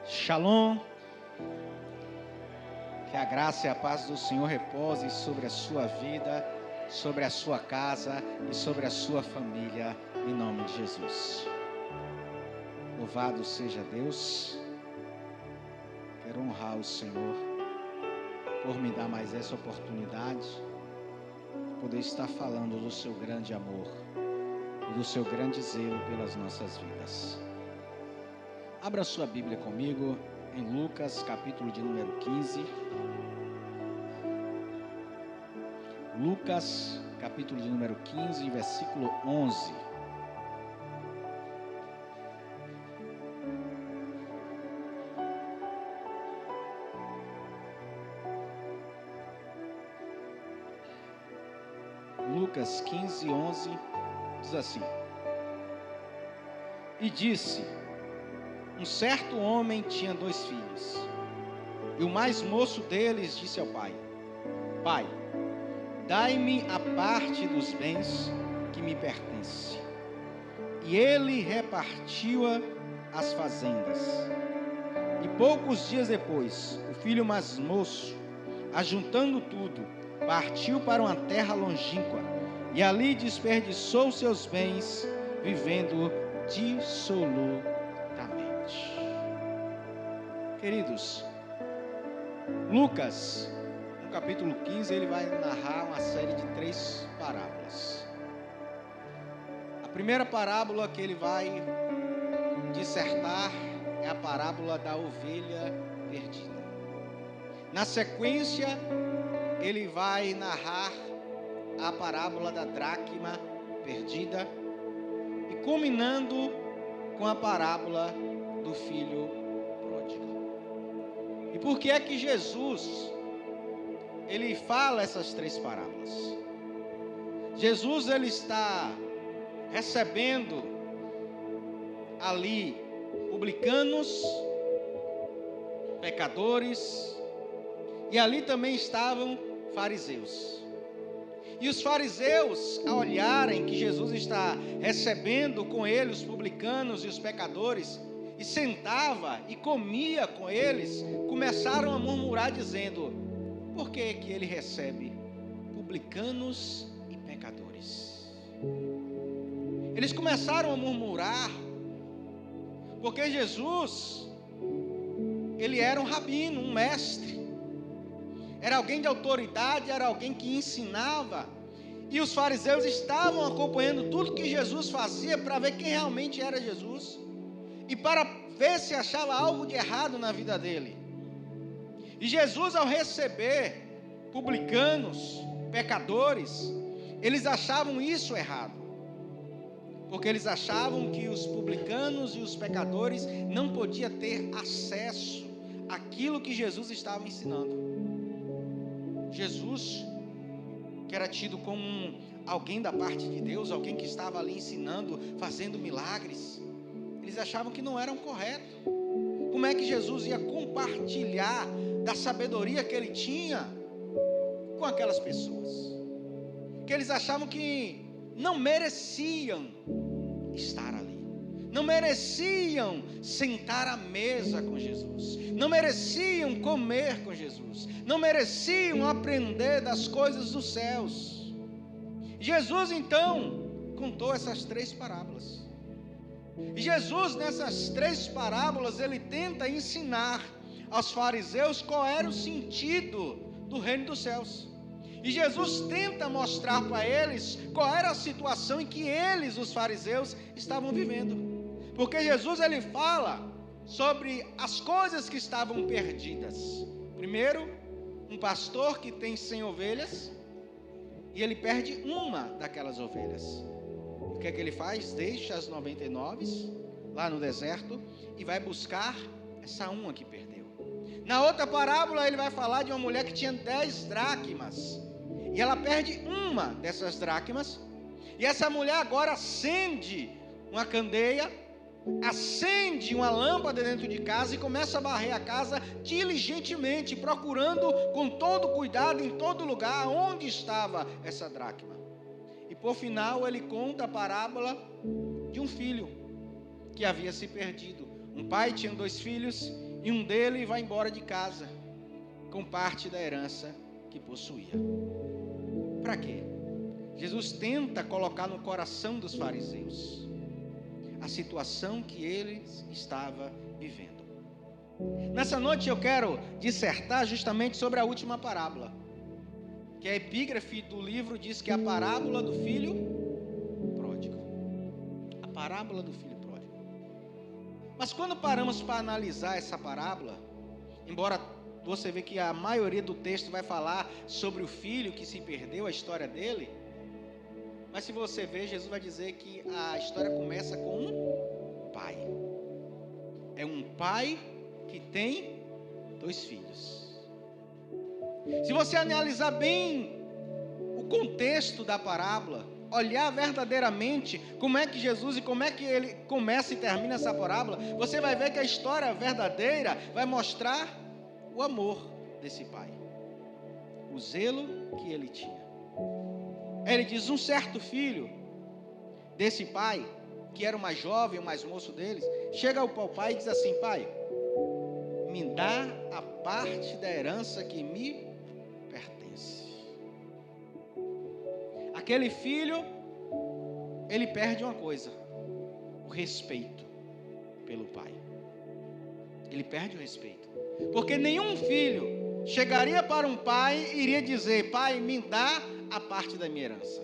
Shalom, que a graça e a paz do Senhor repouse sobre a sua vida, sobre a sua casa e sobre a sua família, em nome de Jesus. Louvado seja Deus. Quero honrar o Senhor por me dar mais essa oportunidade de poder estar falando do seu grande amor e do seu grande zelo pelas nossas vidas. Abra sua Bíblia comigo em Lucas, capítulo de número 15. Lucas, capítulo de número 15, versículo 11. Lucas 15, 11, diz assim: E disse: Um certo homem tinha 2 filhos, e o mais moço deles disse ao pai: Pai, dai-me a parte dos bens que me pertence. E ele repartiu-a as fazendas. E poucos dias depois, o filho mais moço, ajuntando tudo, partiu para uma terra longínqua, e ali desperdiçou seus bens, vivendo dissolutamente. Queridos, Lucas, no capítulo 15, ele vai narrar uma série de 3 parábolas. A primeira parábola que ele vai dissertar é a parábola da ovelha perdida. Na sequência, ele vai narrar a parábola da dracma perdida e culminando com a parábola do filho pródigo. E por que é que Jesus ele fala essas 3 parábolas? Jesus ele está recebendo ali publicanos, pecadores, e ali também estavam fariseus. E os fariseus, ao olharem que Jesus está recebendo com ele os publicanos e os pecadores, e sentava e comia com eles, começaram a murmurar dizendo: por que que ele recebe publicanos e pecadores? Eles começaram a murmurar, porque Jesus, ele era um rabino, um mestre, era alguém de autoridade, era alguém que ensinava, e os fariseus estavam acompanhando tudo que Jesus fazia para ver quem realmente era Jesus, e para ver se achava algo de errado na vida dele. E Jesus, ao receber publicanos, pecadores, eles achavam isso errado, porque eles achavam que os publicanos e os pecadores não podiam ter acesso àquilo que Jesus estava ensinando. Jesus, que era tido como alguém da parte de Deus, alguém que estava ali ensinando, fazendo milagres, eles achavam que não eram corretos. Como é que Jesus ia compartilhar da sabedoria que ele tinha com aquelas pessoas? Que eles achavam que não mereciam estar ali, não mereciam sentar à mesa com Jesus, não mereciam comer com Jesus, não mereciam aprender das coisas dos céus. Jesus então contou essas 3 parábolas. E Jesus, nessas 3 parábolas, ele tenta ensinar aos fariseus qual era o sentido do reino dos céus. E Jesus tenta mostrar para eles qual era a situação em que eles, os fariseus, estavam vivendo. Porque Jesus ele fala sobre as coisas que estavam perdidas. Primeiro, um pastor que tem 100 ovelhas e ele perde uma daquelas ovelhas. O que é que ele faz? Deixa as 99 lá no deserto e vai buscar essa uma que perdeu. Na outra parábola ele vai falar de uma mulher que tinha 10 dracmas e ela perde uma dessas dracmas, e essa mulher agora acende uma candeia, acende uma lâmpada dentro de casa e começa a varrer a casa diligentemente, procurando com todo cuidado em todo lugar onde estava essa dracma. E por final ele conta a parábola de um filho que havia se perdido. Um pai tinha 2 filhos e um dele vai embora de casa com parte da herança que possuía. Para quê? Jesus tenta colocar no coração dos fariseus a situação que eles estavam vivendo. Nessa noite eu quero dissertar justamente sobre a última parábola, que a epígrafe do livro diz que é a parábola do filho pródigo. A parábola do filho pródigo. Mas quando paramos para analisar essa parábola, embora você vê que a maioria do texto vai falar sobre o filho que se perdeu, a história dele, mas se você ver, Jesus vai dizer que a história começa com um pai. É um pai que tem 2 filhos. Se você analisar bem o contexto da parábola, olhar verdadeiramente como é que Jesus e como é que ele começa e termina essa parábola, você vai ver que a história verdadeira vai mostrar o amor desse pai, o zelo que ele tinha. Ele diz: um certo filho desse pai, que era o mais jovem, o mais moço deles, chega ao pai e diz assim: pai, me dá a parte da herança que me pertence. Aquele filho, ele perde uma coisa: o respeito pelo pai. Ele perde o respeito, porque nenhum filho chegaria para um pai e iria dizer: pai, me dá a parte da minha herança.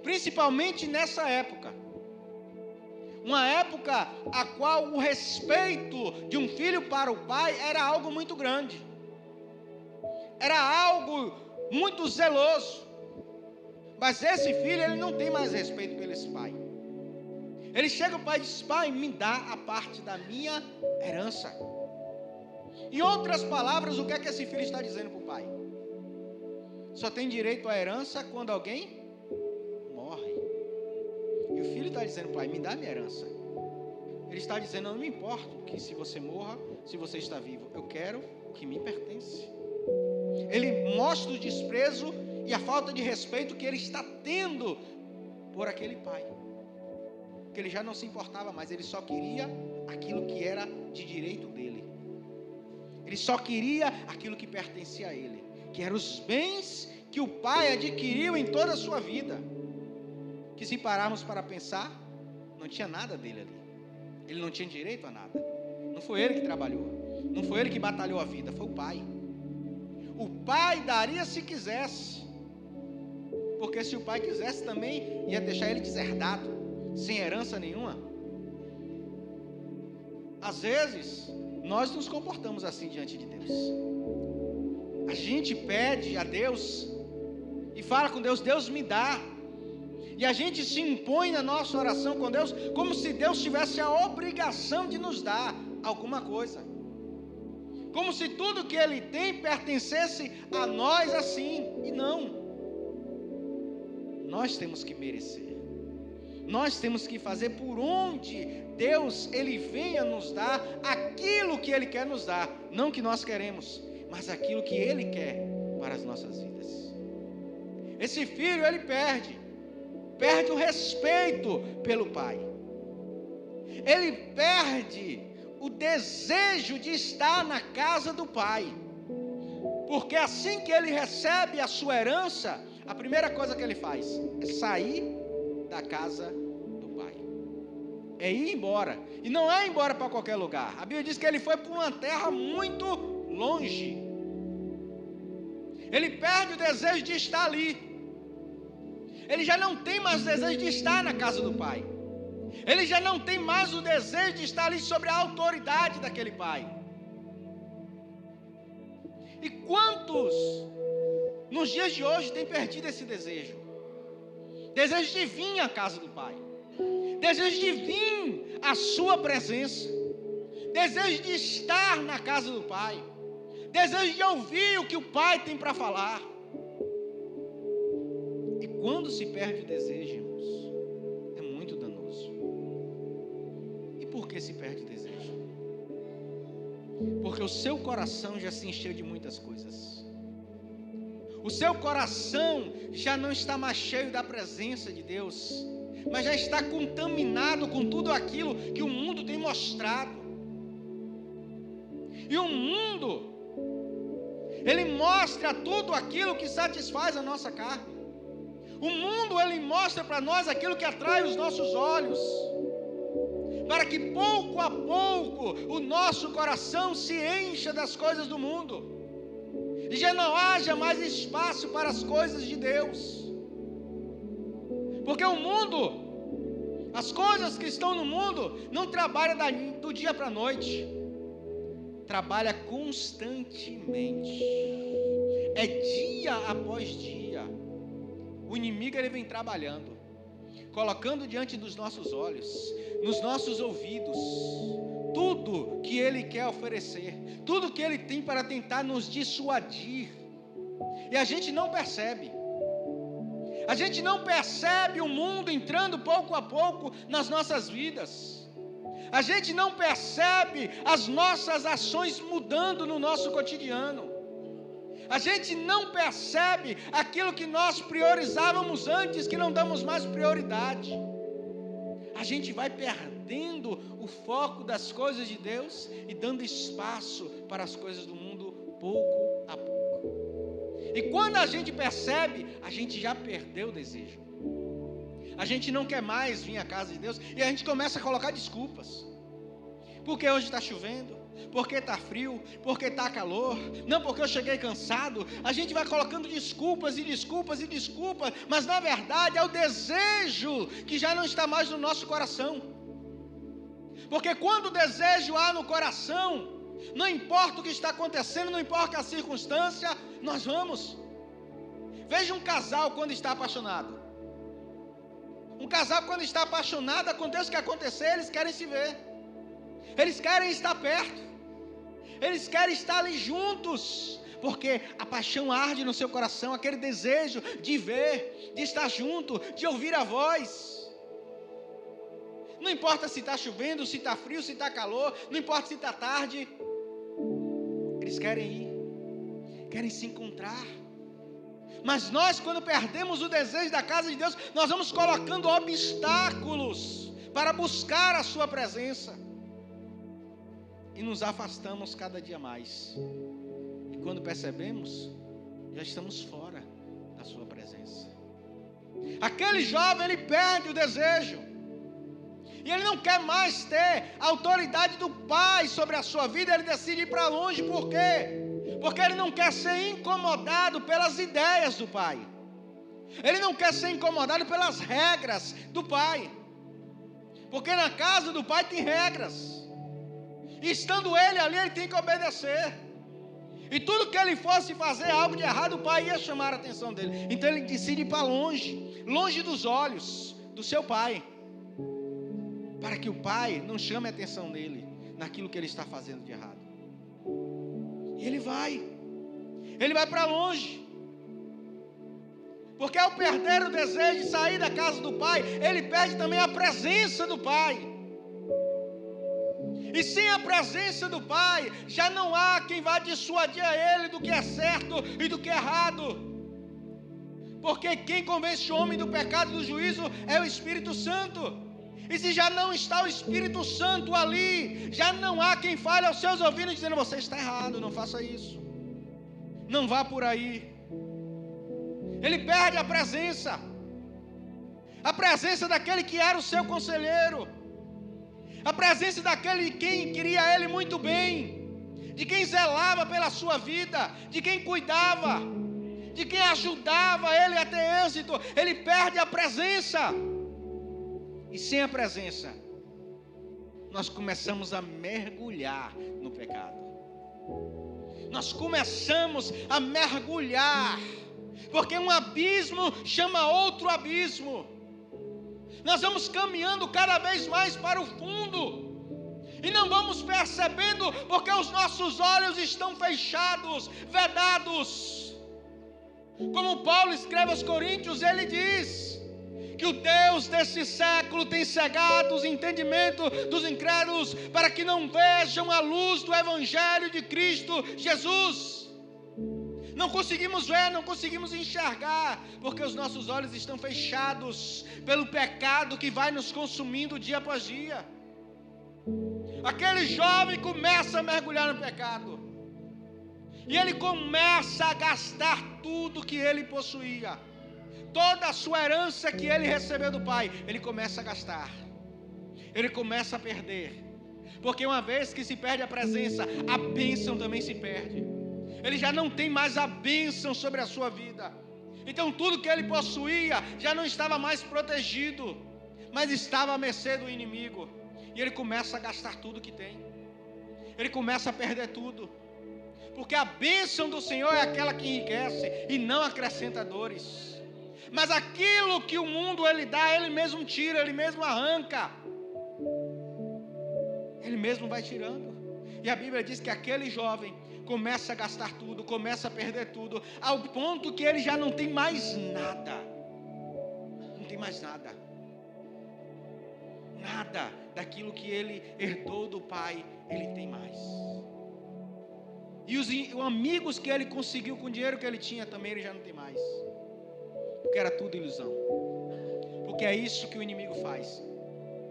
Principalmente nessa época, uma época a qual o respeito de um filho para o pai era algo muito grande, era algo muito zeloso. Mas esse filho, ele não tem mais respeito pelo esse pai. Ele chega ao pai e diz: pai, me dá a parte da minha herança. Em outras palavras, o que é que esse filho está dizendo para o pai? Só tem direito à herança quando alguém morre. E o filho está dizendo: pai, me dá a minha herança. Ele está dizendo: eu não me importo que se você morra, se você está vivo, eu quero o que me pertence. Ele mostra o desprezo e a falta de respeito que ele está tendo por aquele pai, que ele já não se importava mais, ele só queria aquilo que era de direito dele. Ele só queria aquilo que pertencia a ele, que eram os bens que o pai adquiriu em toda a sua vida, que se pararmos para pensar, não tinha nada dele ali. Ele não tinha direito a nada. Não foi ele que trabalhou, não foi ele que batalhou a vida, foi o pai. O pai daria se quisesse, porque se o pai quisesse também ia deixar ele deserdado, sem herança nenhuma. Às vezes nós nos comportamos assim diante de Deus. A gente pede a Deus e fala com Deus: Deus me dá. E a gente se impõe na nossa oração com Deus como se Deus tivesse a obrigação de nos dar alguma coisa, como se tudo que Ele tem pertencesse a nós assim. E não. Nós temos que merecer. Nós temos que fazer por onde Deus, Ele venha nos dar aquilo que Ele quer nos dar. Não que nós queremos, mas aquilo que Ele quer para as nossas vidas. Esse filho, ele perde o respeito pelo pai. Ele perde o desejo de estar na casa do pai. Porque assim que ele recebe a sua herança, a primeira coisa que ele faz é sair da casa do pai. É ir embora. E não é ir embora para qualquer lugar. A Bíblia diz que ele foi para uma terra muito longe. Ele perde o desejo de estar ali. Ele já não tem mais o desejo de estar na casa do pai. Ele já não tem mais o desejo de estar ali sobre a autoridade daquele pai. E quantos nos dias de hoje têm perdido esse desejo? Desejo de vir à casa do pai. Desejo de vir à sua presença. Desejo de estar na casa do pai. Desejo de ouvir o que o pai tem para falar. E quando se perde o desejo, irmãos, é muito danoso. E por que se perde o desejo? Porque o seu coração já se encheu de muitas coisas. O seu coração já não está mais cheio da presença de Deus, mas já está contaminado com tudo aquilo que o mundo tem mostrado. E o mundo, ele mostra tudo aquilo que satisfaz a nossa carne. O mundo, ele mostra para nós aquilo que atrai os nossos olhos, para que pouco a pouco o nosso coração se encha das coisas do mundo e já não haja mais espaço para as coisas de Deus. Porque o mundo, as coisas que estão no mundo, não trabalham do dia para a noite, trabalha constantemente, é dia após dia. O inimigo, ele vem trabalhando, colocando diante dos nossos olhos, nos nossos ouvidos, tudo que ele quer oferecer, tudo que ele tem para tentar nos dissuadir, e a gente não percebe. A gente não percebe o mundo entrando pouco a pouco nas nossas vidas. A gente não percebe as nossas ações mudando no nosso cotidiano. A gente não percebe aquilo que nós priorizávamos antes, que não damos mais prioridade. A gente vai perdendo o foco das coisas de Deus e dando espaço para as coisas do mundo pouco a pouco. E quando a gente percebe, a gente já perdeu o desejo. A gente não quer mais vir à casa de Deus e a gente começa a colocar desculpas. Porque hoje está chovendo, porque está frio, porque está calor, não porque eu cheguei cansado. A gente vai colocando desculpas e desculpas e desculpas, mas na verdade é o desejo que já não está mais no nosso coração. Porque quando o desejo há no coração, não importa o que está acontecendo, não importa a circunstância, nós vamos. Veja um casal quando está apaixonado. Um casal quando está apaixonado, aconteça o que acontecer, eles querem se ver. Eles querem estar perto. Eles querem estar ali juntos. Porque a paixão arde no seu coração, aquele desejo de ver, de estar junto, de ouvir a voz. Não importa se está chovendo, se está frio, se está calor, não importa se está tarde. Eles querem ir, querem se encontrar. Mas nós, quando perdemos o desejo da casa de Deus, nós vamos colocando obstáculos para buscar a sua presença. E nos afastamos cada dia mais. E quando percebemos, já estamos fora da sua presença. Aquele jovem, ele perde o desejo. E ele não quer mais ter a autoridade do pai sobre a sua vida. Ele decide ir para longe. Por quê? Porque ele não quer ser incomodado pelas ideias do pai. Ele não quer ser incomodado pelas regras do pai. Porque na casa do pai tem regras. E estando ele ali, ele tem que obedecer. E tudo que ele fosse fazer algo de errado, o pai ia chamar a atenção dele. Então ele decide ir para longe, longe dos olhos do seu pai, para que o pai não chame a atenção dele naquilo que ele está fazendo de errado. E ele vai para longe. Porque ao perder o desejo de sair da casa do pai, ele perde também a presença do pai. E sem a presença do pai, já não há quem vá dissuadir a ele do que é certo e do que é errado. Porque quem convence o homem do pecado e do juízo é o Espírito Santo. E se já não está o Espírito Santo ali, já não há quem fale aos seus ouvidos dizendo: você está errado, não faça isso, não vá por aí. Ele perde a presença daquele que era o seu conselheiro, a presença daquele quem queria ele muito bem, de quem zelava pela sua vida, de quem cuidava, de quem ajudava ele a ter êxito. Ele perde a presença. E sem a presença, nós começamos a mergulhar no pecado. Nós começamos a mergulhar, porque um abismo chama outro abismo. Nós vamos caminhando cada vez mais para o fundo, e não vamos percebendo, porque os nossos olhos estão fechados, vedados. Como Paulo escreve aos Coríntios, ele diz que o Deus desse século tem cegado os entendimentos dos incrédulos, para que não vejam a luz do Evangelho de Cristo Jesus. Não conseguimos ver, não conseguimos enxergar, porque os nossos olhos estão fechados pelo pecado que vai nos consumindo dia após dia. Aquele jovem começa a mergulhar no pecado. E ele começa a gastar tudo que ele possuía. Toda a sua herança que ele recebeu do pai, ele começa a gastar. Ele começa a perder. Porque uma vez que se perde a presença, a bênção também se perde. Ele já não tem mais a bênção sobre a sua vida. Então tudo que ele possuía já não estava mais protegido, mas estava à mercê do inimigo. E ele começa a gastar tudo que tem. Ele começa a perder tudo. Porque a bênção do Senhor é aquela que enriquece e não acrescenta dores. Mas aquilo que o mundo ele dá, ele mesmo tira, ele mesmo arranca. Ele mesmo vai tirando. E a Bíblia diz que aquele jovem começa a gastar tudo, começa a perder tudo, ao ponto que ele já não tem mais nada. Não tem mais nada. Nada daquilo que ele herdou do pai, ele tem mais. E os amigos que ele conseguiu com o dinheiro que ele tinha também, ele já não tem mais. Porque era tudo ilusão. Porque é isso que o inimigo faz.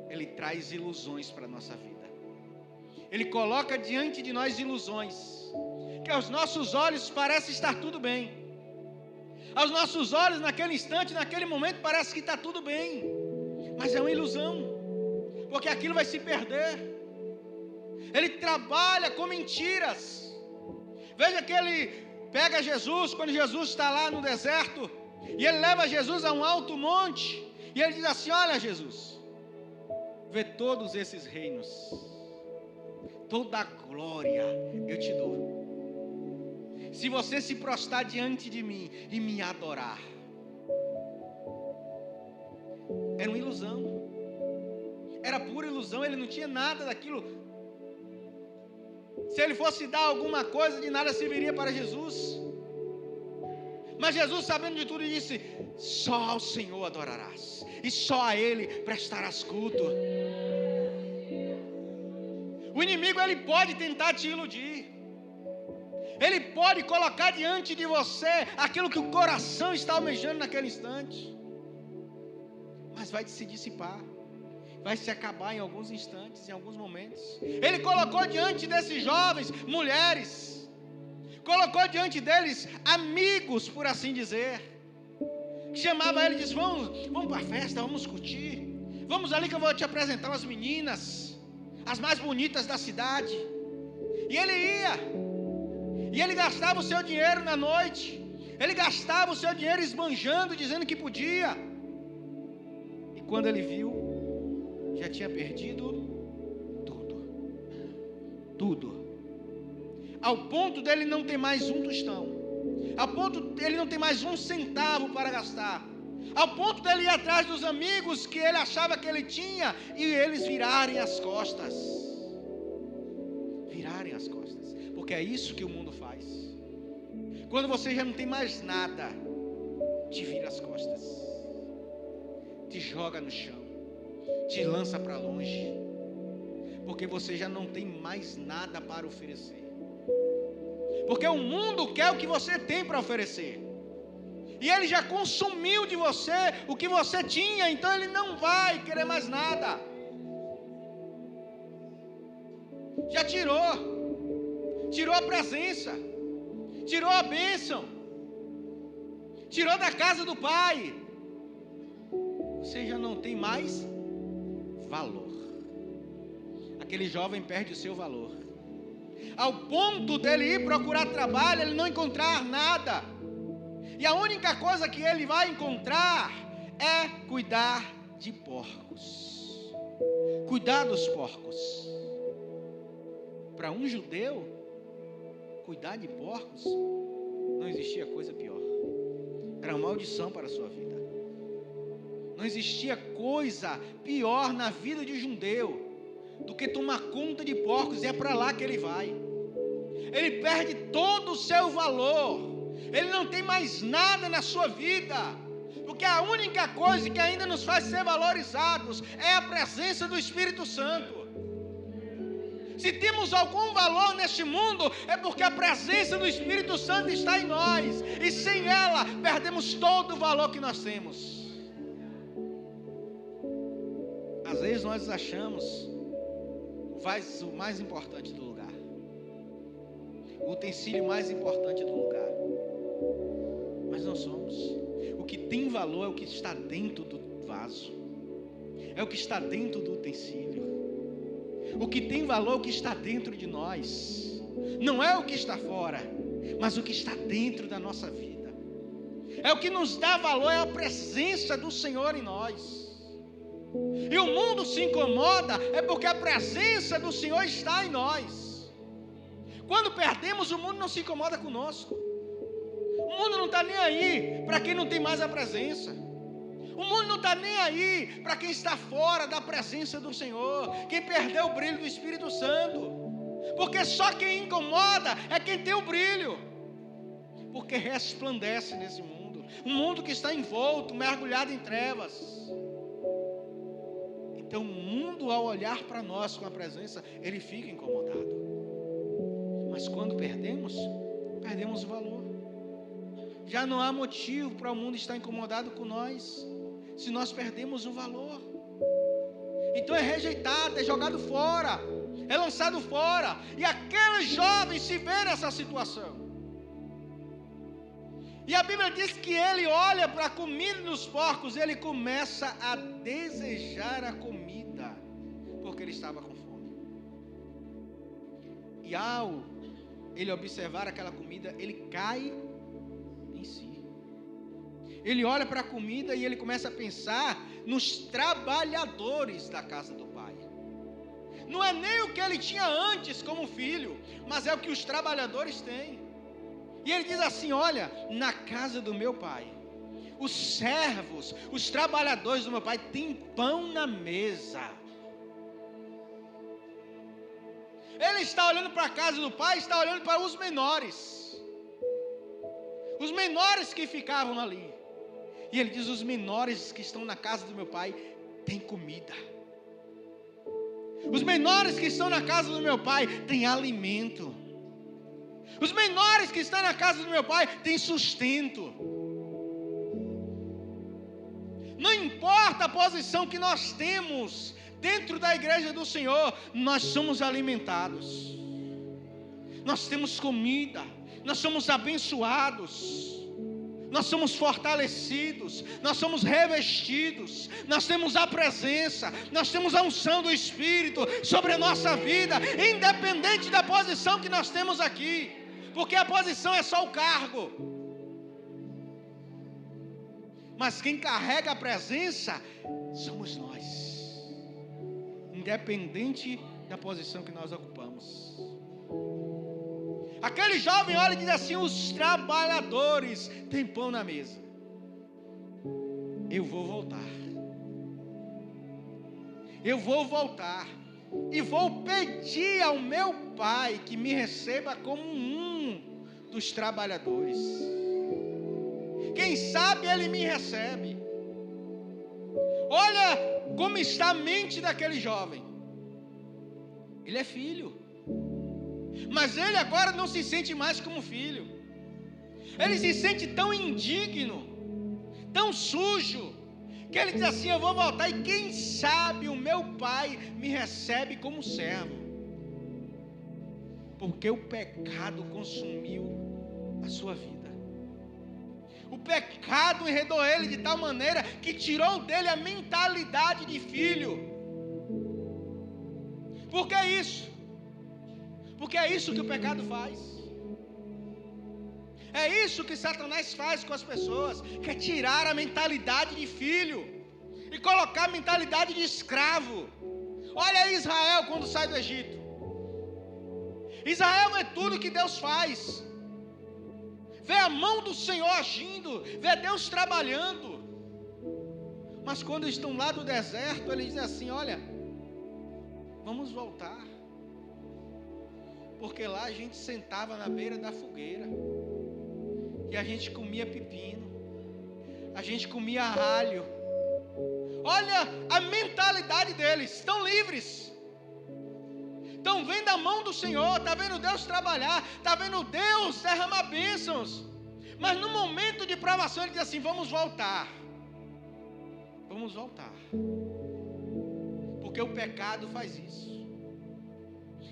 Ele traz ilusões para a nossa vida. Ele coloca diante de nós ilusões, que aos nossos olhos parece estar tudo bem. Aos nossos olhos, naquele instante, naquele momento, parece que está tudo bem. Mas é uma ilusão. Porque aquilo vai se perder. Ele trabalha com mentiras. Veja que ele pega Jesus, quando Jesus está lá no deserto, e ele leva Jesus a um alto monte, e ele diz assim: olha Jesus, vê todos esses reinos, toda a glória eu te dou, se você se prostrar diante de mim e me adorar. Era uma ilusão, era pura ilusão, ele não tinha nada daquilo. Se ele fosse dar alguma coisa, de nada serviria para Jesus. Mas Jesus, sabendo de tudo, disse: só ao Senhor adorarás, e só a Ele prestarás culto. O inimigo, ele pode tentar te iludir. Ele pode colocar diante de você aquilo que o coração está almejando naquele instante. Mas vai se dissipar. Vai se acabar em alguns instantes, em alguns momentos. Ele colocou diante desses jovens, mulheres. Colocou diante deles amigos, por assim dizer. Que chamava ele e disse: vamos para a festa, vamos curtir. Vamos ali que eu vou te apresentar umas meninas, as mais bonitas da cidade. E ele ia. E ele gastava o seu dinheiro na noite. Ele gastava o seu dinheiro esbanjando, dizendo que podia. E quando ele viu, já tinha perdido tudo, ao ponto dele não ter mais um tostão, ao ponto dele não ter mais um centavo para gastar, ao ponto dele ir atrás dos amigos que ele achava que ele tinha, e eles virarem as costas, porque é isso que o mundo faz. Quando você já não tem mais nada, te vira as costas, te joga no chão, te lança para longe, porque você já não tem mais nada para oferecer. Porque o mundo quer o que você tem para oferecer, e ele já consumiu de você o que você tinha, então ele não vai querer mais nada. Já tirou a presença, tirou a bênção, tirou da casa do pai. Você já não tem mais valor. Aquele jovem perde o seu valor, ao ponto dele ir procurar trabalho, ele não encontrar nada, e a única coisa que ele vai encontrar é cuidar de porcos. Cuidar dos porcos. Para um judeu, cuidar de porcos não existia coisa pior. Era uma maldição para a sua vida. Não existia coisa pior na vida de um judeu do que tomar conta de porcos, e é para lá que ele vai. Ele perde todo o seu valor, ele não tem mais nada na sua vida, porque a única coisa que ainda nos faz ser valorizados é a presença do Espírito Santo. Se temos algum valor neste mundo, é porque a presença do Espírito Santo está em nós, e sem ela perdemos todo o valor que nós temos. Às vezes nós achamos o vaso mais importante do lugar, o utensílio mais importante do lugar. Mas não somos. O que tem valor é o que está dentro do vaso, é o que está dentro do utensílio. O que tem valor é o que está dentro de nós, não é o que está fora, mas o que está dentro da nossa vida. É o que nos dá valor, é a presença do Senhor em nós. E o mundo se incomoda é porque a presença do Senhor está em nós. Quando perdemos, o mundo não se incomoda conosco. O mundo não está nem aí para quem não tem mais a presença. O mundo não está nem aí para quem está fora da presença do Senhor, quem perdeu o brilho do Espírito Santo. Porque só quem incomoda é quem tem o brilho, porque resplandece nesse mundo, um mundo que está envolto, mergulhado em trevas. Então o mundo, ao olhar para nós com a presença, ele fica incomodado. Mas quando perdemos o valor. Já não há motivo para o mundo estar incomodado com nós, se nós perdemos o valor. Então é rejeitado, é jogado fora, é lançado fora. E aquele jovem se vê nessa situação. E a Bíblia diz que ele olha para a comida dos porcos, ele começa a desejar a comida, porque ele estava com fome. E ao ele observar aquela comida, ele cai em si. Ele olha para a comida e ele começa a pensar nos trabalhadores da casa do pai. Não é nem o que ele tinha antes como filho, mas é o que os trabalhadores têm. E ele diz assim: olha, na casa do meu pai, os servos, os trabalhadores do meu pai têm pão na mesa. Ele está olhando para a casa do pai, está olhando para os menores que ficavam ali. E ele diz: os menores que estão na casa do meu pai têm comida. Os menores que estão na casa do meu pai têm alimento. Os menores que estão na casa do meu pai têm sustento. Não importa a posição que nós temos dentro da igreja do Senhor, nós somos alimentados. Nós temos comida, nós somos abençoados, nós somos fortalecidos, nós somos revestidos, nós temos a presença, nós temos a unção do Espírito sobre a nossa vida, independente da posição que nós temos aqui, porque a posição é só o cargo. Mas quem carrega a presença somos nós, independente da posição que nós ocupamos. Aquele jovem olha e diz assim: os trabalhadores têm pão na mesa. Eu vou voltar. Eu vou voltar e vou pedir ao meu pai que me receba como um dos trabalhadores. Quem sabe ele me recebe. Olha como está a mente daquele jovem. Ele é filho, mas ele agora não se sente mais como filho. Ele se sente tão indigno, tão sujo, que ele diz assim: eu vou voltar e quem sabe o meu pai me recebe como servo. Porque o pecado consumiu a sua vida. O pecado enredou ele de tal maneira que tirou dele a mentalidade de filho. Por que isso? Porque é isso que o pecado faz. É isso que Satanás faz com as pessoas, quer tirar a mentalidade de filho e colocar a mentalidade de escravo. Olha aí Israel quando sai do Egito. Israel vê tudo que Deus faz, vê a mão do Senhor agindo, vê Deus trabalhando. Mas quando estão lá do deserto, ele diz assim: olha, vamos voltar, porque lá a gente sentava na beira da fogueira e a gente comia pepino, a gente comia alho. Olha a mentalidade deles, estão livres, estão vendo a mão do Senhor, está vendo Deus trabalhar, está vendo Deus derramar bênçãos. Mas no momento de provação ele diz assim: vamos voltar, porque o pecado faz isso.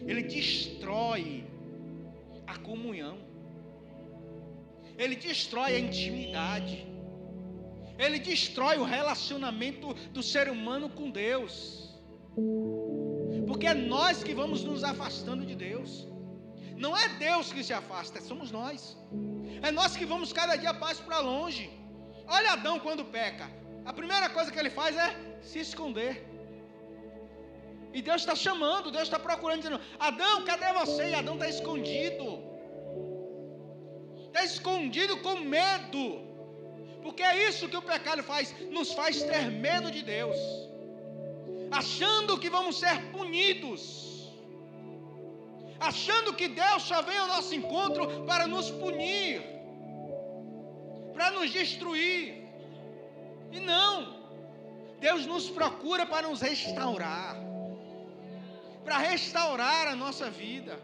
ele destrói a comunhão, ele destrói a intimidade, ele destrói o relacionamento do ser humano com Deus, porque é nós que vamos nos afastando de Deus. Não é Deus que se afasta, somos nós. É nós que vamos cada dia mais para longe. Olha Adão quando peca, a primeira coisa que ele faz é se esconder. E Deus está chamando, Deus está procurando, dizendo: Adão, cadê você? E Adão está escondido. Está escondido com medo. Porque é isso que o pecado faz, nos faz ter medo de Deus, achando que vamos ser punidos, achando que Deus só vem ao nosso encontro para nos punir, para nos destruir. E não, Deus nos procura para nos restaurar, para restaurar a nossa vida.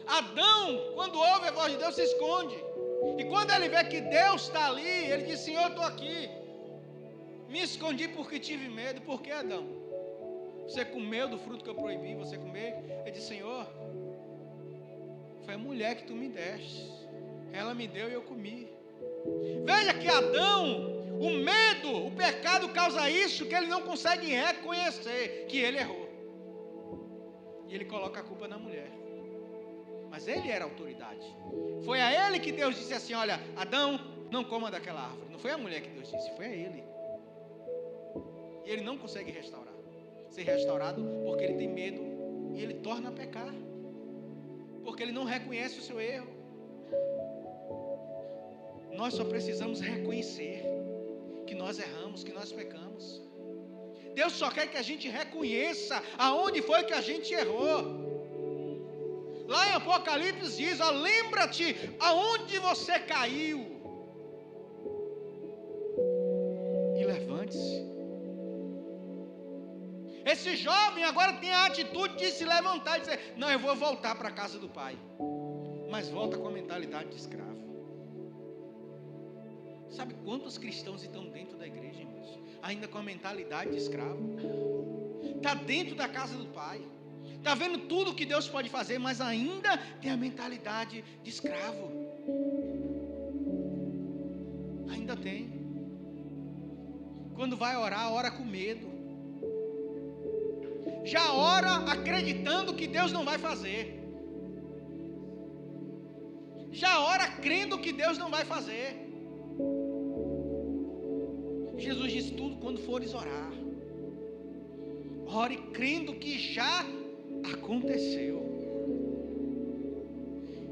Adão, quando ouve a voz de Deus, se esconde. E quando ele vê que Deus está ali, ele diz: Senhor, eu estou aqui. Me escondi porque tive medo. Por que, Adão? Você comeu do fruto que eu proibi você comer? Ele disse: Senhor, foi a mulher que tu me deste, ela me deu e eu comi. Veja que Adão, o medo, o pecado causa isso, que ele não consegue reconhecer que ele errou, e ele coloca a culpa na mulher. Mas ele era autoridade. Foi a ele que Deus disse assim: olha, Adão, não coma daquela árvore. Não foi a mulher que Deus disse, foi a ele. E ele não consegue ser restaurado, porque ele tem medo, e ele torna a pecar, porque ele não reconhece o seu erro. Nós só precisamos reconhecer que nós erramos, que nós pecamos. Deus só quer que a gente reconheça aonde foi que a gente errou. Lá em Apocalipse diz: ó, lembra-te aonde você caiu e levante-se. Esse jovem agora tem a atitude de se levantar e dizer: não, eu vou voltar para a casa do pai. Mas volta com a mentalidade de escravo. Sabe quantos cristãos estão dentro da igreja, irmãos, ainda com a mentalidade de escravo? Está dentro da casa do pai, está vendo tudo que Deus pode fazer, mas ainda tem a mentalidade de escravo. Ainda tem. Quando vai orar, ora com medo. Já ora acreditando que Deus não vai fazer. Já ora crendo que Deus não vai fazer. Jesus disse: tudo quando fores orar, ore crendo que já aconteceu.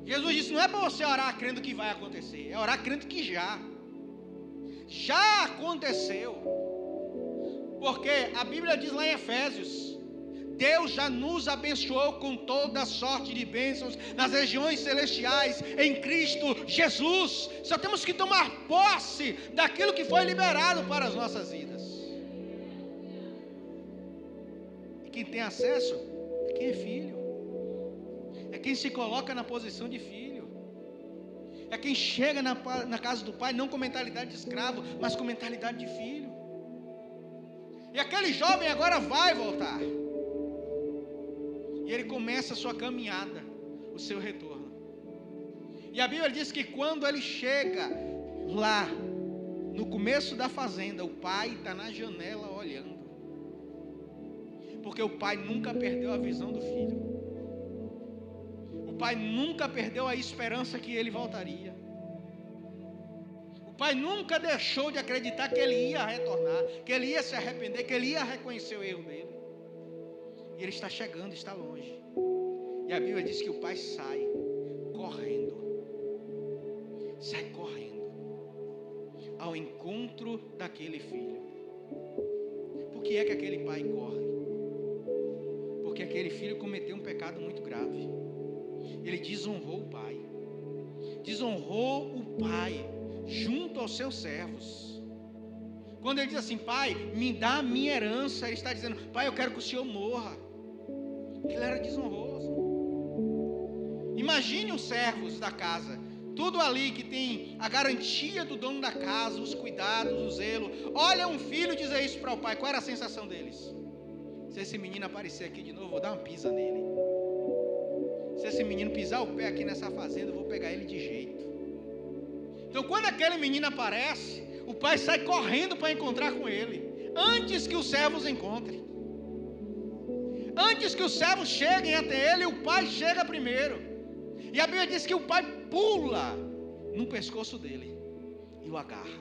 Jesus disse: não é para você orar crendo que vai acontecer, é orar crendo que já aconteceu. Porque a Bíblia diz lá em Efésios: Deus já nos abençoou com toda sorte de bênçãos nas regiões celestiais em Cristo Jesus. Só temos que tomar posse daquilo que foi liberado para as nossas vidas. E quem tem acesso é quem é filho, é quem se coloca na posição de filho, é quem chega na casa do pai não com mentalidade de escravo, mas com mentalidade de filho. E aquele jovem agora vai voltar. E ele começa a sua caminhada, o seu retorno. E a Bíblia diz que quando ele chega lá, no começo da fazenda, o pai está na janela olhando. Porque o pai nunca perdeu a visão do filho. O pai nunca perdeu a esperança que ele voltaria. O pai nunca deixou de acreditar que ele ia retornar, que ele ia se arrepender, que ele ia reconhecer o erro dele. E ele está chegando, está longe. E a Bíblia diz que o pai sai correndo ao encontro daquele filho. Por que é que aquele pai corre? Porque aquele filho cometeu um pecado muito grave. Ele desonrou o pai. Desonrou o pai junto aos seus servos. Quando ele diz assim: pai, me dá a minha herança, ele está dizendo: pai, eu quero que o senhor morra. Ele era desonroso. Imagine os servos da casa, tudo ali que tem a garantia do dono da casa, os cuidados, o zelo. Olha um filho dizer isso para o pai, qual era a sensação deles? Se esse menino aparecer aqui de novo, eu vou dar uma pisa nele. Se esse menino pisar o pé aqui nessa fazenda, eu vou pegar ele de jeito. Então, quando aquele menino aparece, o pai sai correndo para encontrar com ele, antes que os servos encontrem. Antes que os servos cheguem até ele, o pai chega primeiro. E a Bíblia diz que o pai pula no pescoço dele e o agarra.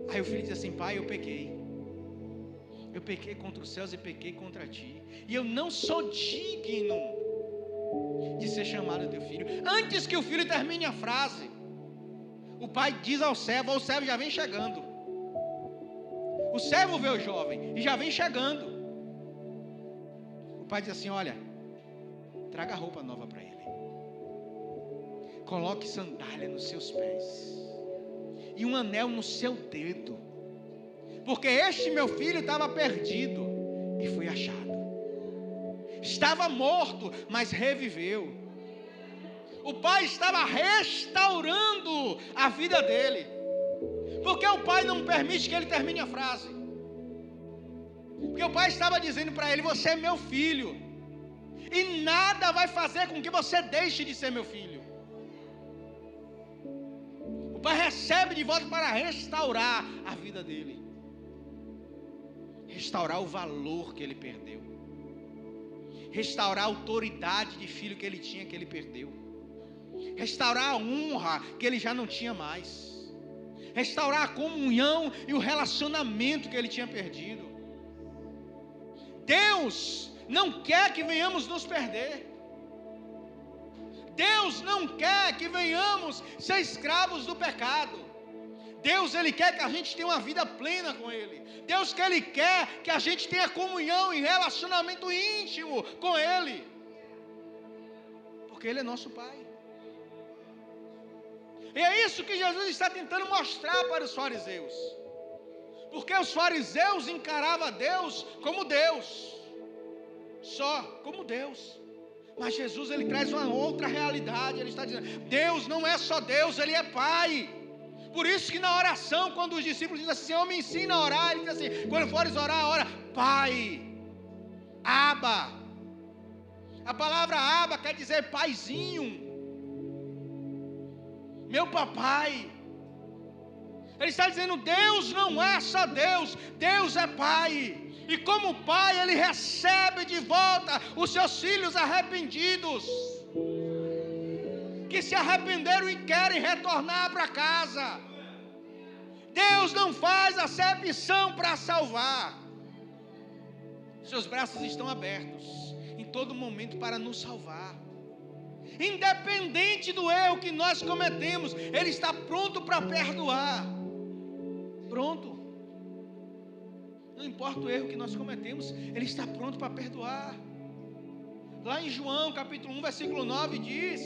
Aí o filho diz assim: pai, eu pequei. Eu pequei contra os céus e pequei contra ti. E eu não sou digno de ser chamado teu filho. Antes que o filho termine a frase, o pai diz ao servo, o servo já vem chegando. O servo vê o jovem e já vem chegando. O pai diz assim: olha, traga roupa nova para ele. Coloque sandália nos seus pés. E um anel no seu dedo. Porque este meu filho estava perdido e foi achado. Estava morto, mas reviveu. O pai estava restaurando a vida dele. Porque o pai não permite que ele termine a frase. Porque o pai estava dizendo para ele: você é meu filho. E nada vai fazer com que você deixe de ser meu filho. O pai recebe de volta para restaurar a vida dele. Restaurar o valor que ele perdeu. Restaurar a autoridade de filho que ele tinha, que ele perdeu. Restaurar a honra que ele já não tinha mais. Restaurar a comunhão e o relacionamento que ele tinha perdido. Deus não quer que venhamos nos perder. Deus não quer que venhamos ser escravos do pecado. Deus, Ele quer que a gente tenha uma vida plena com Ele. Deus, que Ele quer que a gente tenha comunhão e relacionamento íntimo com Ele. Porque Ele é nosso Pai. E é isso que Jesus está tentando mostrar para os fariseus. Porque os fariseus encaravam Deus como Deus. Só como Deus. Mas Jesus, Ele traz uma outra realidade. Ele está dizendo: Deus não é só Deus, Ele é Pai. Por isso que na oração, quando os discípulos dizem assim: Senhor, me ensina a orar, Ele diz assim: quando fores orar, ora Pai, Abba. A palavra Abba quer dizer paizinho, meu papai. Ele está dizendo: Deus não é só Deus, Deus é Pai. E como Pai, Ele recebe de volta os seus filhos arrependidos, que se arrependeram e querem retornar para casa. Deus não faz acepção para salvar. Seus braços estão abertos em todo momento para nos salvar. Independente do erro que nós cometemos, Ele está pronto para perdoar. Pronto. Não importa o erro que nós cometemos, Ele está pronto para perdoar. Lá em João capítulo 1, versículo 9 diz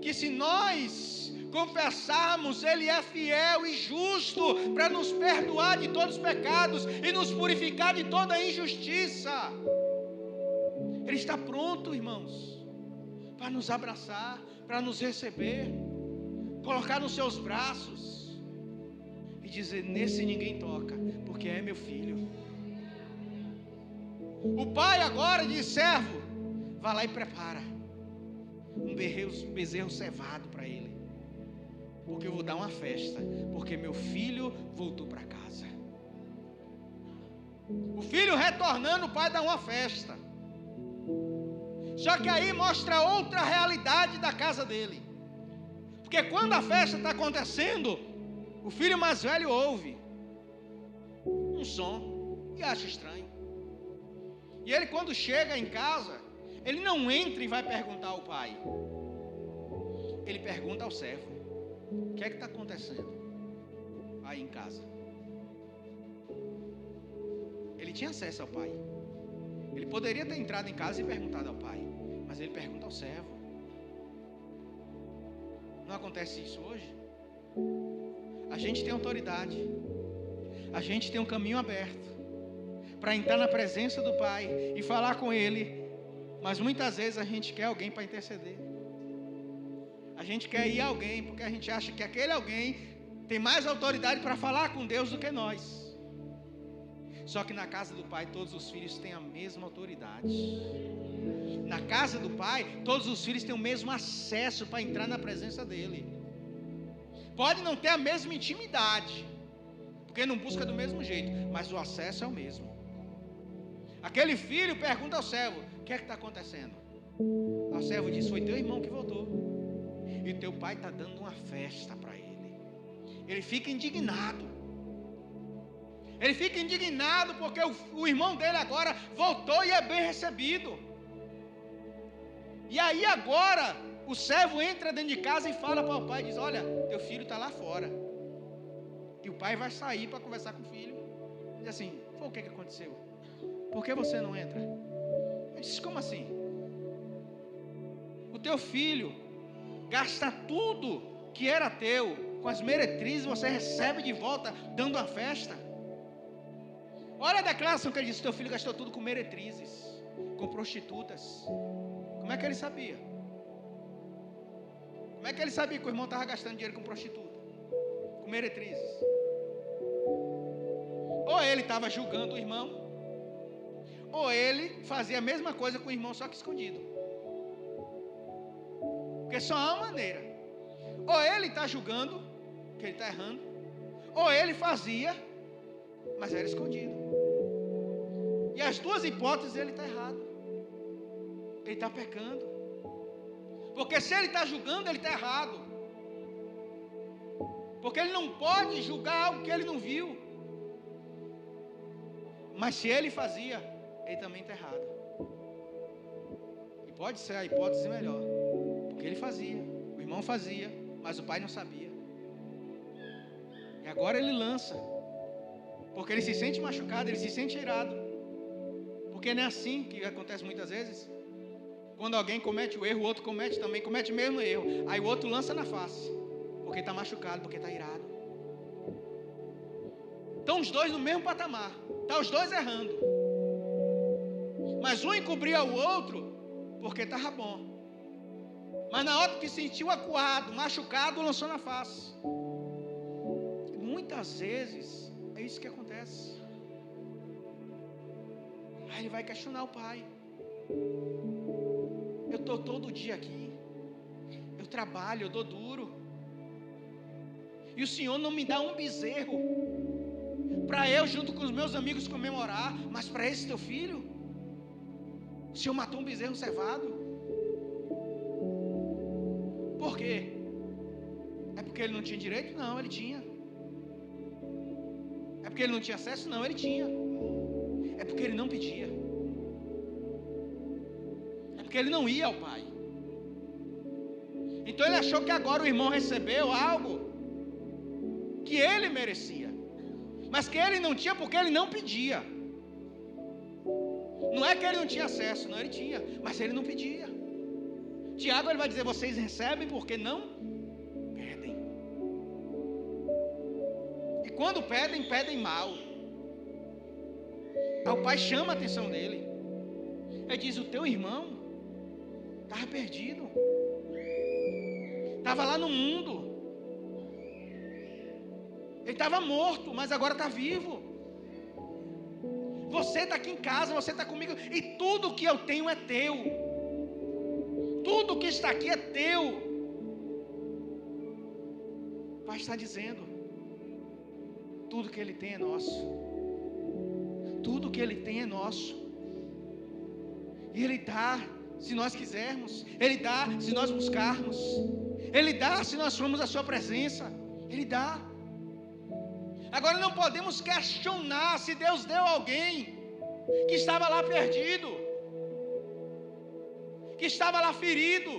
que se nós confessarmos, Ele é fiel e justo para nos perdoar de todos os pecados e nos purificar de toda injustiça. Ele está pronto, irmãos, para nos abraçar, para nos receber, colocar nos seus braços e dizer: nesse ninguém toca, porque é meu filho. O pai agora diz: servo, vá lá e prepara um bezerro cevado para ele, porque eu vou dar uma festa, porque meu filho voltou para casa. O filho retornando, o pai dá uma festa. Só que aí mostra outra realidade da casa dele. Porque quando a festa está acontecendo, o filho mais velho ouve um som e acha estranho. E ele, quando chega em casa, ele não entra e vai perguntar ao pai. Ele pergunta ao servo: o que é que está acontecendo aí em casa? Ele tinha acesso ao pai. Ele poderia ter entrado em casa e perguntado ao pai, mas ele pergunta ao servo. Não acontece isso hoje? A gente tem autoridade, a gente tem um caminho aberto para entrar na presença do Pai e falar com Ele, mas muitas vezes a gente quer alguém para interceder. A gente quer ir a alguém porque a gente acha que aquele alguém tem mais autoridade para falar com Deus do que nós. Só que na casa do Pai todos os filhos têm a mesma autoridade. Na casa do Pai todos os filhos têm o mesmo acesso para entrar na presença dele. Pode não ter a mesma intimidade, porque não busca do mesmo jeito, mas o acesso é o mesmo. Aquele filho pergunta ao servo: o que é que está acontecendo? O servo diz: foi teu irmão que voltou, e teu pai está dando uma festa para ele. Ele fica indignado. Ele fica indignado porque o irmão dele agora voltou e é bem recebido. E aí agora o servo entra dentro de casa e fala para o pai, diz: olha, teu filho está lá fora. E o pai vai sair para conversar com o filho. Diz assim: o que aconteceu? Por que você não entra? Ele disse: como assim? O teu filho gasta tudo que era teu com as meretrizes, você recebe de volta dando uma festa. Olha a declaração que ele disse: teu filho gastou tudo com meretrizes, com prostitutas. Como é que ele sabia? Como é que ele sabia que o irmão estava gastando dinheiro com prostituta, com meretrizes? Ou ele estava julgando o irmão, ou ele fazia a mesma coisa com o irmão, só que escondido. Porque só há uma maneira: ou ele está julgando que ele está errando, ou ele fazia, mas era escondido. E as duas hipóteses ele está errado, ele está pecando. Porque se ele está julgando, ele está errado. Porque ele não pode julgar algo que ele não viu. Mas se ele fazia, ele também está errado. E pode ser a hipótese melhor, porque ele fazia, o irmão fazia, mas o pai não sabia. E agora ele lança, porque ele se sente machucado, ele se sente irado. Porque não é assim que acontece muitas vezes. Quando alguém comete o erro, o outro comete também, comete o mesmo erro. Aí o outro lança na face, porque está machucado, porque está irado. Estão os dois no mesmo patamar, estão os dois errando. Mas um encobria o outro, porque estava bom. Mas na hora que sentiu acuado, machucado, lançou na face. E muitas vezes é isso que acontece. Aí ele vai questionar o pai: eu estou todo dia aqui, eu trabalho, eu dou duro, e o Senhor não me dá um bezerro para eu junto com os meus amigos comemorar, mas para esse teu filho, o Senhor matou um bezerro cevado. Por quê? É porque ele não tinha direito? Não, ele tinha. É porque ele não tinha acesso? Não, ele tinha. É porque ele não pedia. É porque ele não ia ao pai. Então ele achou que agora o irmão recebeu algo que ele merecia, mas que ele não tinha porque ele não pedia. Não é que ele não tinha acesso, não, ele tinha, mas ele não pedia. Tiago ele vai dizer: vocês recebem porque não pedem. E quando pedem, pedem mal. Aí o pai chama a atenção dele. Ele diz: o teu irmão estava perdido, estava lá no mundo, ele estava morto, mas agora está vivo. Você está aqui em casa, você está comigo, e tudo que eu tenho é teu. Tudo que está aqui é teu. O pai está dizendo: tudo que ele tem é nosso. Tudo que ele tem é nosso. E ele dá se nós quisermos. Ele dá se nós buscarmos. Ele dá se nós formos à sua presença. Ele dá. Agora não podemos questionar se Deus deu a alguém que estava lá perdido, que estava lá ferido,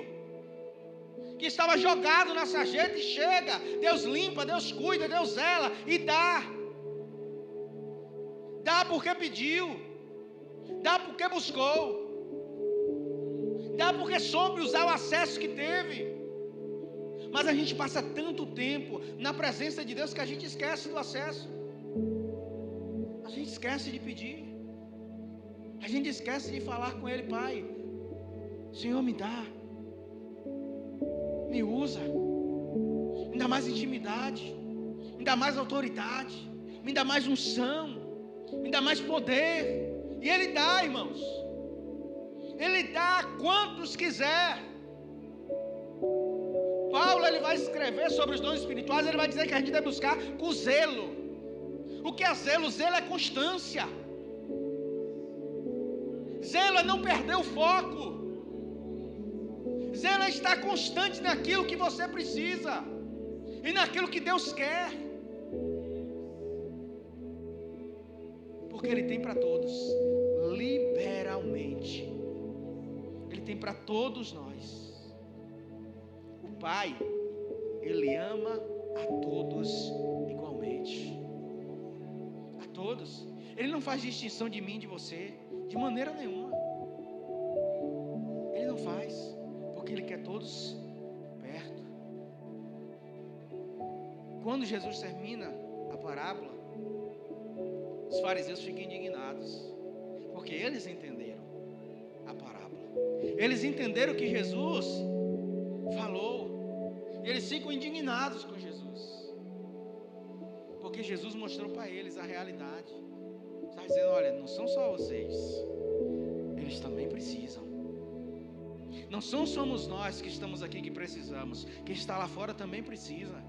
que estava jogado na sarjeta, e chega, Deus limpa, Deus cuida, Deus zela e dá. Dá porque pediu, dá porque buscou, dá porque soube usar o acesso que teve. Mas a gente passa tanto tempo na presença de Deus que a gente esquece do acesso. A gente esquece de pedir. A gente esquece de falar com Ele: Pai, Senhor, me dá, me usa, me dá mais intimidade, me dá mais autoridade, me dá mais unção, me dá mais poder. E Ele dá, irmãos. Ele dá a quantos quiser. Paulo, ele vai escrever sobre os dons espirituais, ele vai dizer que a gente deve buscar com zelo. O que é zelo? Zelo é constância. Zelo é não perder o foco. Zelo é estar constante naquilo que você precisa e naquilo que Deus quer. Porque Ele tem para todos, liberalmente. Ele tem para todos nós. O Pai, Ele ama a todos igualmente. A todos. Ele não faz distinção de mim e de você, de maneira nenhuma. Ele não faz, porque Ele quer todos perto. Quando Jesus termina a parábola, os fariseus ficam indignados, porque eles entenderam a parábola. Eles entenderam o que Jesus falou. E eles ficam indignados com Jesus, porque Jesus mostrou para eles a realidade. Está dizendo, olha, não são só vocês, eles também precisam. Não somos nós que estamos aqui que precisamos, quem está lá fora também precisa.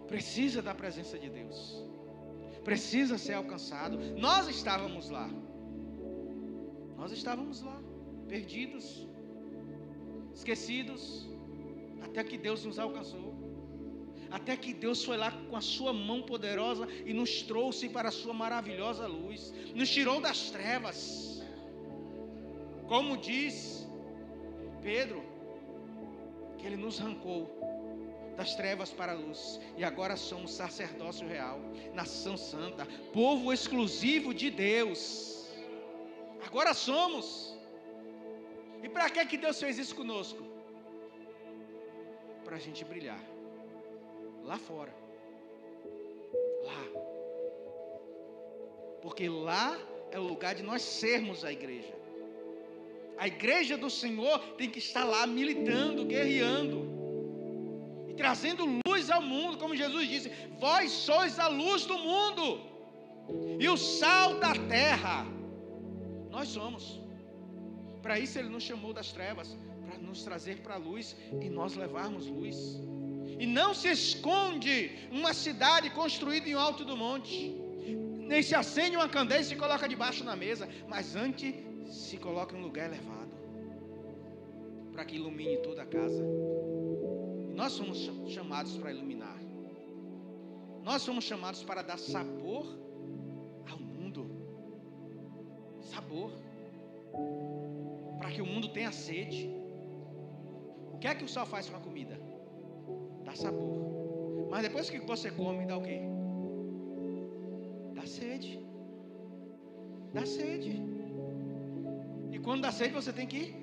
Precisa da presença de Deus, precisa ser alcançado. Nós estávamos lá, perdidos, esquecidos, até que Deus nos alcançou, até que Deus foi lá com a sua mão poderosa e nos trouxe para a sua maravilhosa luz, nos tirou das trevas, como diz Pedro, que Ele nos arrancou das trevas para a luz, e agora somos sacerdócio real, nação santa, povo exclusivo de Deus. Agora somos. E para que Deus fez isso conosco? Para a gente brilhar lá fora, lá, porque lá é o lugar de nós sermos a igreja. A igreja do Senhor tem que estar lá militando, guerreando e trazendo luz ao mundo, como Jesus disse: vós sois a luz do mundo e o sal da terra. Nós somos. Para isso Ele nos chamou das trevas, para nos trazer para a luz e nós levarmos luz. E não se esconde uma cidade construída em alto do monte, nem se acende uma candeia e se coloca debaixo da mesa, mas antes se coloca em um lugar elevado, para que ilumine toda a casa. E nós somos chamados para iluminar. Nós somos chamados para dar sabor ao mundo. Sabor. Para que o mundo tenha sede. O que é que o sal faz com a comida? Dá sabor. Mas depois que você come, dá o quê? Dá sede. Dá sede. E quando dá sede, você tem que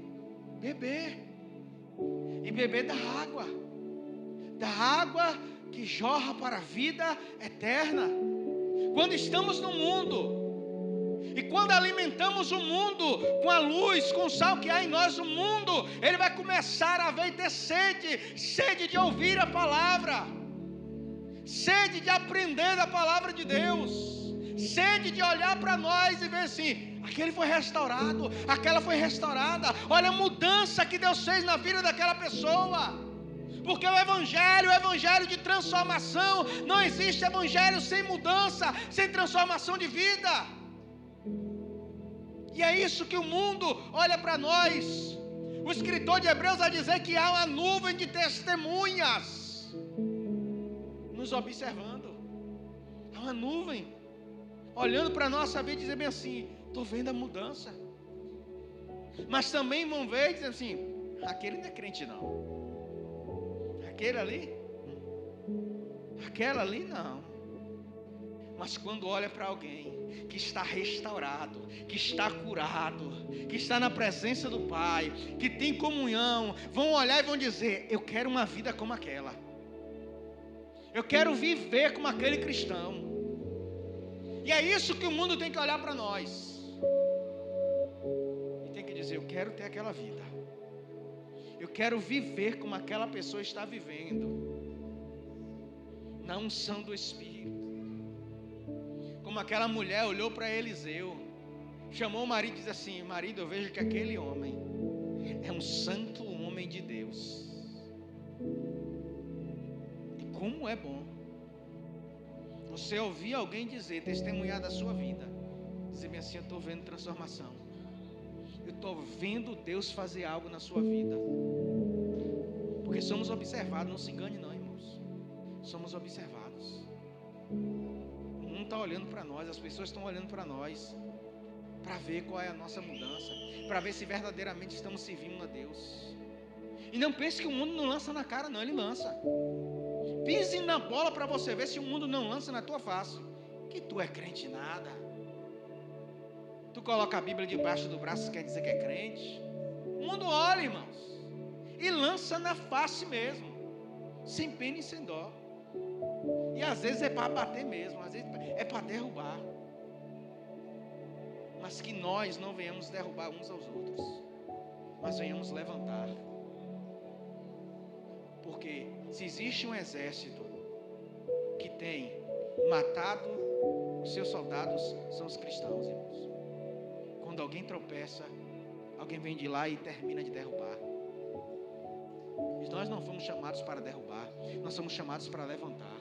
beber. E beber da água. Da água que jorra para a vida eterna. Quando estamos no mundo, e quando alimentamos o mundo com a luz, com o sal que há em nós, o mundo, ele vai começar a ver e ter sede. Sede de ouvir a palavra. Sede de aprender da palavra de Deus. Sede de olhar para nós e ver assim: aquele foi restaurado, aquela foi restaurada. Olha a mudança que Deus fez na vida daquela pessoa. Porque o evangelho de transformação. Não existe evangelho sem mudança, sem transformação de vida. E é isso que o mundo olha para nós. O escritor de Hebreus vai dizer que há uma nuvem de testemunhas nos observando. Há uma nuvem olhando para a nossa vida e dizer bem assim: estou vendo a mudança. Mas também vão ver e dizer assim: aquele não é crente não. Aquele ali, aquela ali não. Mas quando olha para alguém que está restaurado, que está curado, que está na presença do Pai, que tem comunhão, vão olhar e vão dizer: eu quero uma vida como aquela. Eu quero viver como aquele cristão. E é isso que o mundo tem que olhar para nós. E tem que dizer: eu quero ter aquela vida. Eu quero viver como aquela pessoa está vivendo. Na unção do Espírito. Como como aquela mulher olhou para Eliseu, chamou o marido e disse assim: marido, eu vejo que aquele homem é um santo homem de Deus. E como é bom você ouvir alguém dizer, testemunhar da sua vida, dizer bem assim: eu estou vendo transformação, eu estou vendo Deus fazer algo na sua vida. Porque somos observados, não se engane não, irmãos. Somos observados. O mundo está olhando para nós, as pessoas estão olhando para nós, para ver qual é a nossa mudança, para ver se verdadeiramente estamos servindo a Deus. E não pense que o mundo não lança na cara, não, ele lança. Pise na bola para você ver se o mundo não lança na tua face que tu é crente nada. Tu coloca a Bíblia debaixo do braço, quer dizer que é crente. O mundo olha, irmãos, e lança na face mesmo, sem pena e sem dó. E às vezes é para bater mesmo, às vezes é para derrubar. Mas que nós não venhamos derrubar uns aos outros, mas venhamos levantar. Porque se existe um exército que tem matado os seus soldados, são os cristãos, irmãos. Quando alguém tropeça, alguém vem de lá e termina de derrubar. E nós não fomos chamados para derrubar, nós somos chamados para levantar.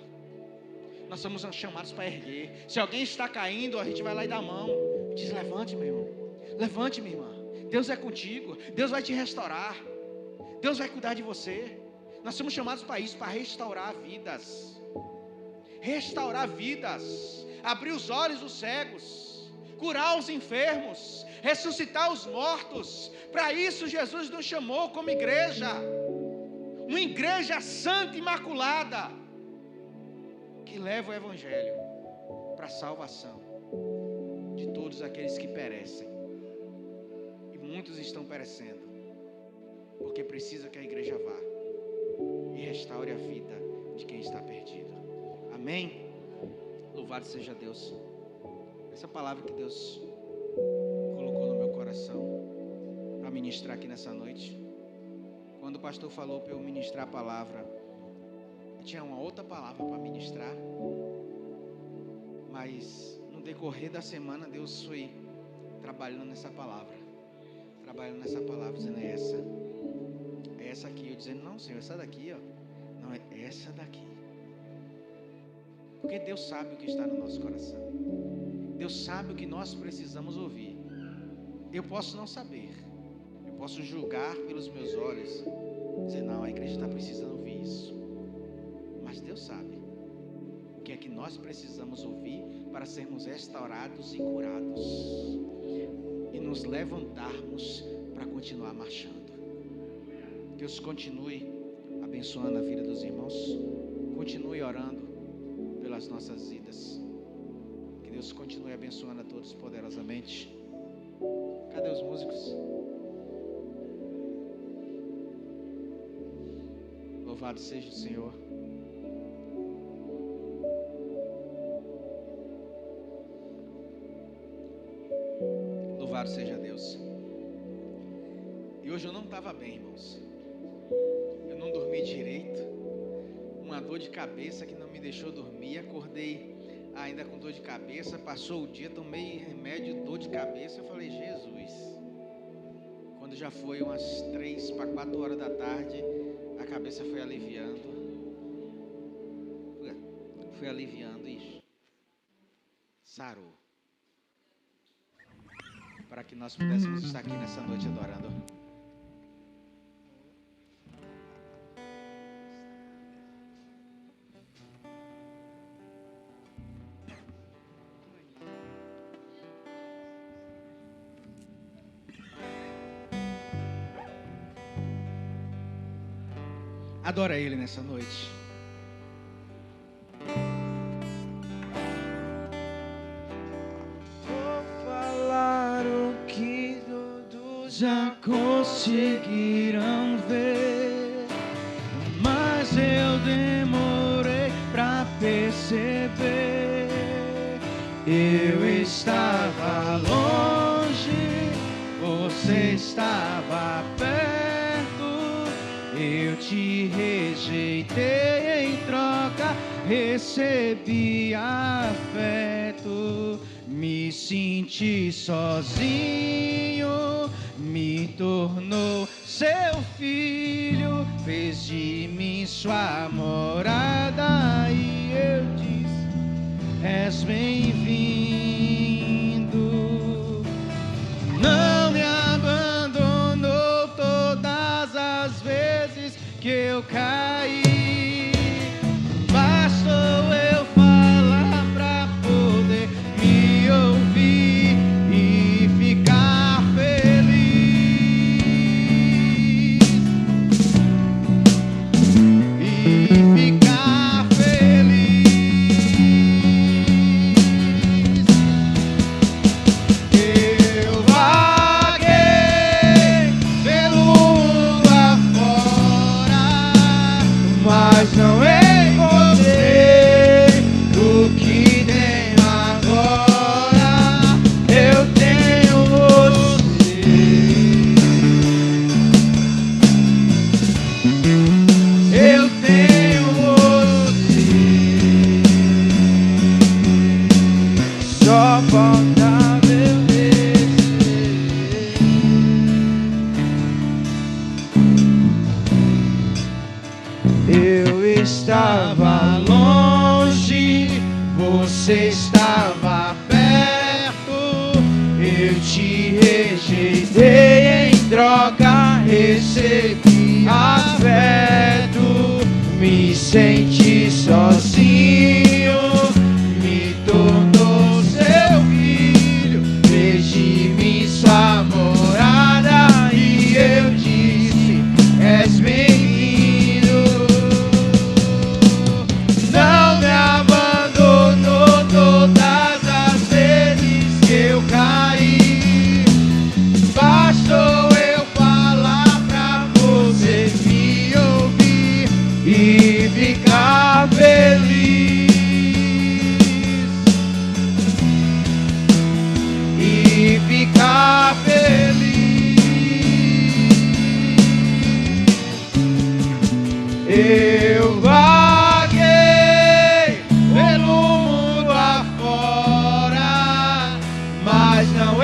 Nós somos chamados para erguer. Se alguém está caindo, a gente vai lá e dá a mão, diz: levante, meu irmão, levante, minha irmã, Deus é contigo, Deus vai te restaurar, Deus vai cuidar de você. Nós somos chamados para isso, para restaurar vidas. Restaurar vidas, abrir os olhos dos cegos, curar os enfermos, ressuscitar os mortos. Para isso Jesus nos chamou como igreja, uma igreja santa e imaculada, que leva o evangelho para a salvação de todos aqueles que perecem. E muitos estão perecendo, porque precisa que a igreja vá e restaure a vida de quem está perdido. Amém? Louvado seja Deus. Essa palavra que Deus colocou no meu coração para ministrar aqui nessa noite. Quando o pastor falou para eu ministrar a palavra, eu tinha uma outra palavra para ministrar, mas no decorrer da semana Deus foi trabalhando nessa palavra, dizendo: é essa aqui. Eu dizendo: não, Senhor, essa daqui, ó, não, é essa daqui. Porque Deus sabe o que está no nosso coração, Deus sabe o que nós precisamos ouvir. Eu posso não saber, eu posso julgar pelos meus olhos, dizer: não, a igreja está precisando ouvir isso. Mas Deus sabe o que é que nós precisamos ouvir para sermos restaurados e curados e nos levantarmos para continuar marchando. Deus continue abençoando a vida dos irmãos, continue orando pelas nossas vidas. Que Deus continue abençoando a todos poderosamente. Cadê os músicos? Louvado seja o Senhor. Louvado seja Deus. E hoje eu não estava bem, irmãos. Eu não dormi direito. Uma dor de cabeça que não me deixou dormir. Acordei ainda com dor de cabeça. Passou o dia, tomei remédio, dor de cabeça. Eu falei: Jesus. Quando já foi umas 3 para 4 horas da tarde, a cabeça foi aliviando. Foi aliviando e sarou. Para que nós pudéssemos estar aqui nessa noite adorando. Adora Ele nessa noite. Vou falar o que todos já conseguiram ver, mas eu demorei pra perceber. Eu estava longe, você estava perto. Eu te rejeitei, em troca recebi afeto. senti sozinho, me tornou seu filho, fez de mim sua morada, e eu disse: és bem-vindo. Não me abandonou todas as vezes que eu caí, bastou eu falar pra poder me ouvir e ficar feliz. E ficar feliz. Eu vaguei pelo mundo afora, mas não encontrei o que tenho agora. Eu tenho você. Eu tenho você. Só faltava eu receber. Eu estava longe, você estava perto. Eu te rejeitei, em troca recebi afeto. Me senti sozinho, me tornou seu filho, fez de mim sua morada, e eu disse: és bem-vindo. Não me abandonou todas as vezes que eu caí, bastou eu falar pra você me ouvir e ficar feliz. E ficar feliz. Eu vaguei pelo mundo afora, mas não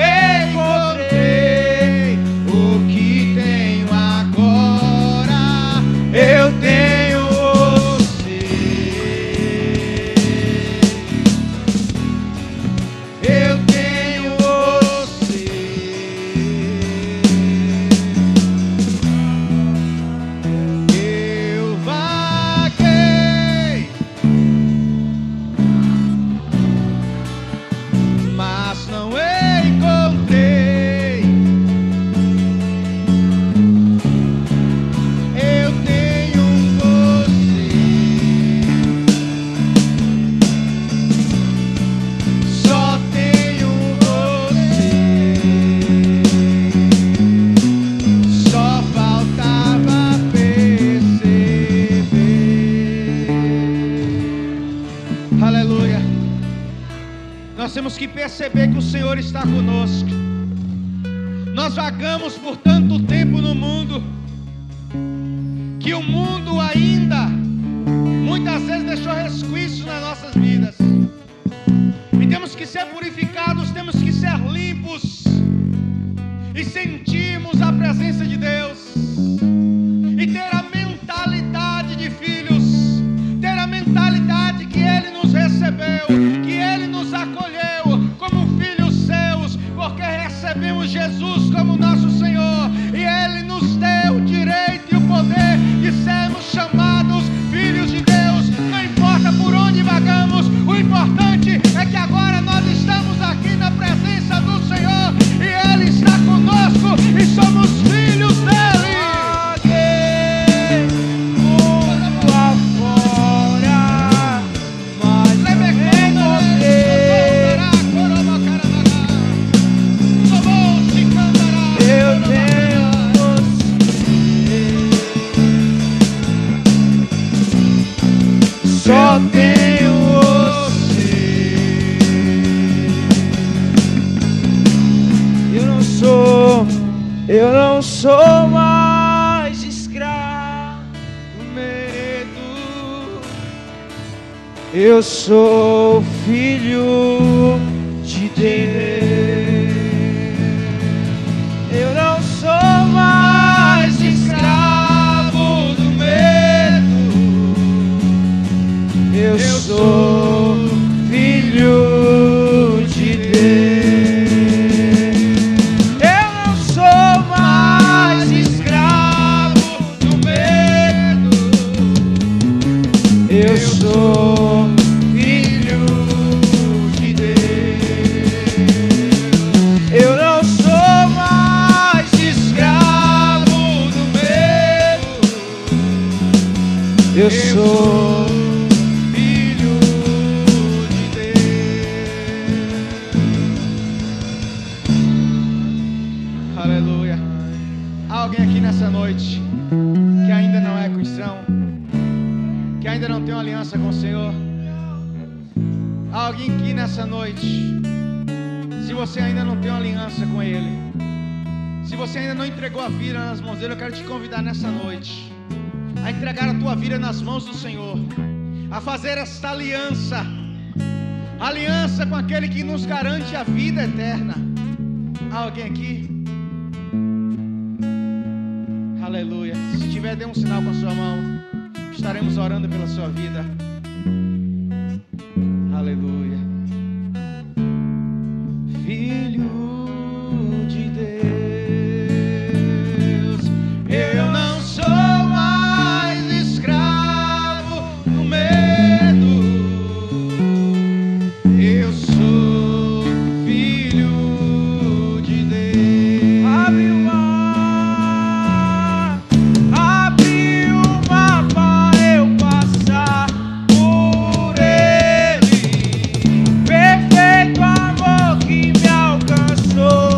encontrei o que tenho agora. Eu tenho você. Eu tenho você. Eu vaguei, mas não encontrei. Eu tenho você. Só tenho você. Só faltava perceber. Aleluia. Nós temos que perceber que o Senhor está conosco. Nós vagamos por tanto tempo no mundo, que o mundo ainda muitas vezes deixou resquícios nas nossas vidas. E temos que ser purificados, temos que ser limpos e sentirmos a presença de Deus, e ter a mentalidade de filhos, ter a mentalidade que Ele nos recebeu, que Ele nos acolheu como filhos seus, porque recebemos Jesus como nosso Senhor, e Ele nos deu o direito e o poder de sermos chamados filhos de Deus. Não importa por onde vagamos, o importante é que agora nós estamos aqui na presença do Senhor, e Ele está conosco e somos filhos dEle. Vaguei mundo afora, mas não encontrei. Eu tenho você. Só tenho você. Eu não sou mais escravo do medo. Eu sou filho de Deus. sou filho de Deus. Aleluia. Há alguém aqui nessa noite que ainda não é cristão, que ainda não tem uma aliança com o Senhor? Há alguém aqui nessa noite, se você ainda não tem uma aliança com Ele, se você ainda não entregou a vida nas mãos dele, eu quero te convidar nessa noite a entregar a tua vida nas mãos do Senhor, a fazer esta aliança, aliança com aquele que nos garante a vida eterna. Há alguém aqui? Aleluia. Se tiver, dê um sinal com a sua mão, estaremos orando pela sua vida. Aleluia. Filho de Deus, eu não sou mais escravo do medo, eu sou filho de Deus. Abre o mar para eu passar por ele, perfeito amor que me alcançou,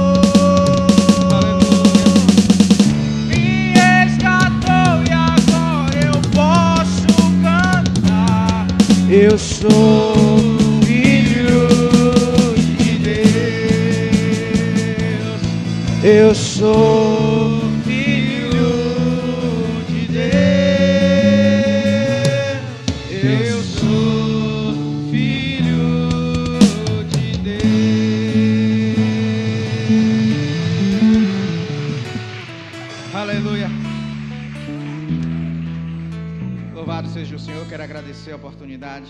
me resgatou e agora eu posso cantar. Eu sou filho de Deus, eu sou filho de Deus, eu sou filho de Deus. Aleluia. Louvado seja o Senhor. Quero agradecer a oportunidade.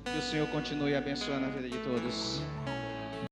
Que o Senhor continue abençoando a vida de todos.